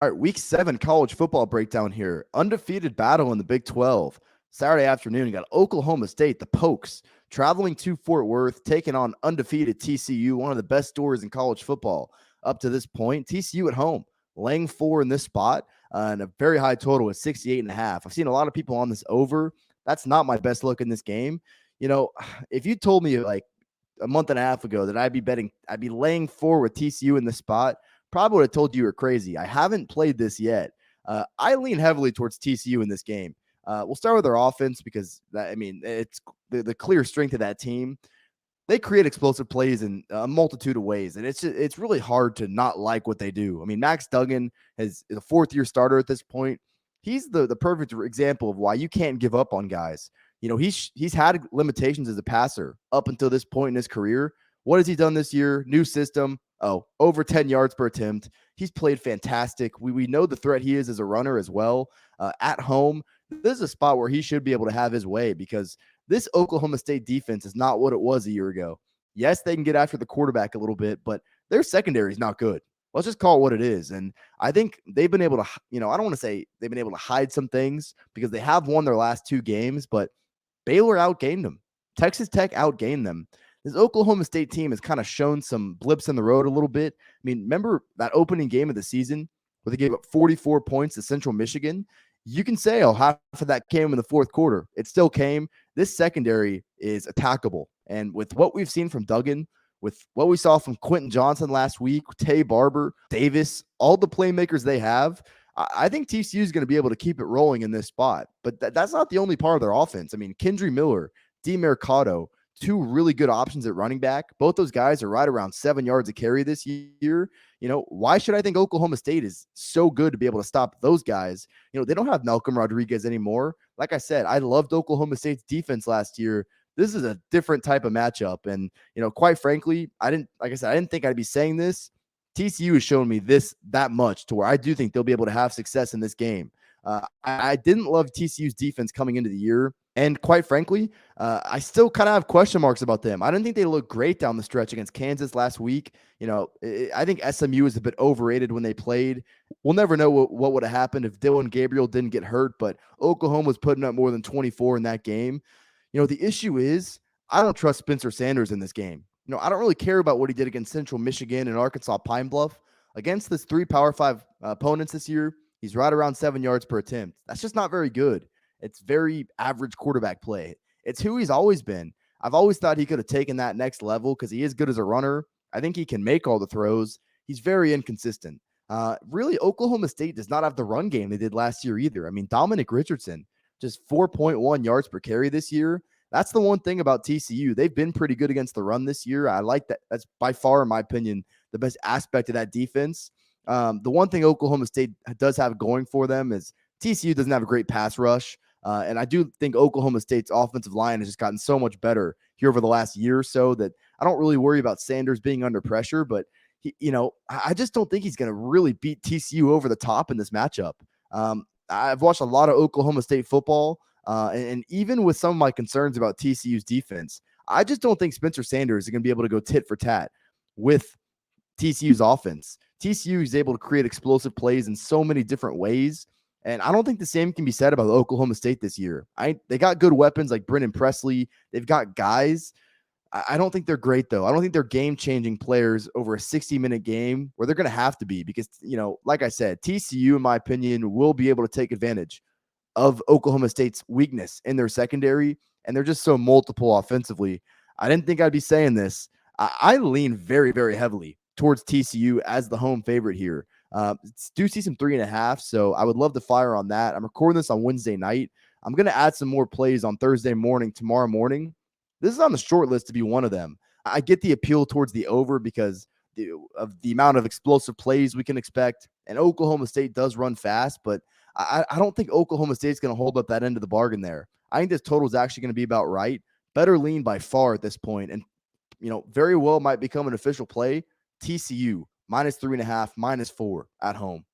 All right, week 7 college football breakdown here. Undefeated battle in the Big 12. Saturday afternoon, you got Oklahoma State, the Pokes, traveling to Fort Worth, taking on undefeated TCU, one of the best stories in college football up to this point. TCU at home, laying 4 in this spot, and a very high total at 68.5. I've seen a lot of people on this over. That's not my best look in this game. You know, if you told me like a month and a half ago that I'd be laying 4 with TCU in this spot, probably would have told you were crazy. I haven't played this yet. I lean heavily towards TCU in this game. We'll start with their offense because it's the clear strength of that team. They create explosive plays in a multitude of ways, and it's really hard to not like what they do. I mean, Max Duggan is a 4th-year starter at this point. He's the perfect example of why you can't give up on guys. You know, he's had limitations as a passer up until this point in his career. What has he done this year? New system. Oh, over 10 yards per attempt. He's played fantastic. We know the threat he is as a runner as well. At home, this is a spot where he should be able to have his way because this Oklahoma State defense is not what it was a year ago. Yes, they can get after the quarterback a little bit, but their secondary is not good. Let's just call it what it is. And I think they've been able to, I don't want to say they've been able to hide some things because they have won their last 2 games, but Baylor outgained them. Texas Tech outgained them. This Oklahoma State team has kind of shown some blips in the road a little bit. I mean, remember that opening game of the season where they gave up 44 points to Central Michigan? You can say, oh, half of that came in the 4th quarter. It still came. This secondary is attackable. And with what we've seen from Duggan, with what we saw from Quentin Johnson last week, Tay Barber, Davis, all the playmakers they have, I think TCU is going to be able to keep it rolling in this spot. But that's not the only part of their offense. I mean, Kendry Miller, D. Mercado, 2 really good options at running back. Both those guys are right around 7 yards a carry this year. You know, why should I think Oklahoma State is so good to be able to stop those guys? You know, they don't have Malcolm Rodriguez anymore. Like I said, I loved Oklahoma State's defense last year. This is a different type of matchup. And, quite frankly, I didn't think I'd be saying this. TCU has shown me that much to where I do think they'll be able to have success in this game. I didn't love TCU's defense coming into the year. And quite frankly, I still kind of have question marks about them. I didn't think they looked great down the stretch against Kansas last week. I think SMU is a bit overrated when they played. We'll never know what would have happened if Dylan Gabriel didn't get hurt, but Oklahoma was putting up more than 24 in that game. The issue is I don't trust Spencer Sanders in this game. I don't really care about what he did against Central Michigan and Arkansas Pine Bluff. Against this 3 Power 5 opponents this year, he's right around 7 yards per attempt. That's just not very good. It's very average quarterback play. It's who he's always been. I've always thought he could have taken that next level because he is good as a runner. I think he can make all the throws. He's very inconsistent. Really, Oklahoma State does not have the run game they did last year either. I mean, Dominic Richardson, just 4.1 yards per carry this year. That's the one thing about TCU. They've been pretty good against the run this year. I like that. That's by far, in my opinion, the best aspect of that defense. The one thing Oklahoma State does have going for them is TCU doesn't have a great pass rush. And I do think Oklahoma State's offensive line has just gotten so much better here over the last year or so that I don't really worry about Sanders being under pressure. But, I just don't think he's going to really beat TCU over the top in this matchup. I've watched a lot of Oklahoma State football. And even with some of my concerns about TCU's defense, I just don't think Spencer Sanders is going to be able to go tit for tat with TCU's offense. TCU is able to create explosive plays in so many different ways. And I don't think the same can be said about Oklahoma State this year. They got good weapons like Brennan Presley. They've got guys. I don't think they're great, though. I don't think they're game-changing players over a 60-minute game where they're going to have to be because, like I said, TCU, in my opinion, will be able to take advantage of Oklahoma State's weakness in their secondary, and they're just so multiple offensively. I didn't think I'd be saying this. I lean very, very heavily towards TCU as the home favorite here. Do see some 3.5, so I would love to fire on that. I'm recording this on Wednesday night. I'm going to add some more plays on Thursday morning, tomorrow morning. This is on the short list to be one of them. I get the appeal towards the over because of the amount of explosive plays we can expect, and Oklahoma State does run fast, but I don't think Oklahoma State's going to hold up that end of the bargain there. I think this total is actually going to be about right. Better lean by far at this point, and very well might become an official play. TCU -3.5, -4 at home.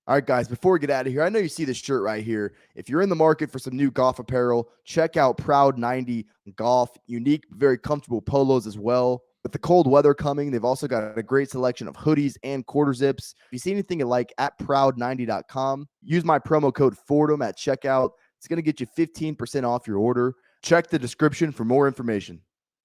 All right, guys, before we get out of here, I know you see this shirt right here. If you're in the market for some new golf apparel, check out Proud 90 Golf. Unique, very comfortable polos as well. With the cold weather coming, they've also got a great selection of hoodies and quarter zips. If you see anything you like, at proud90.com, use my promo code Fordham at checkout. It's going to get you 15% off your order. Check the description for more information.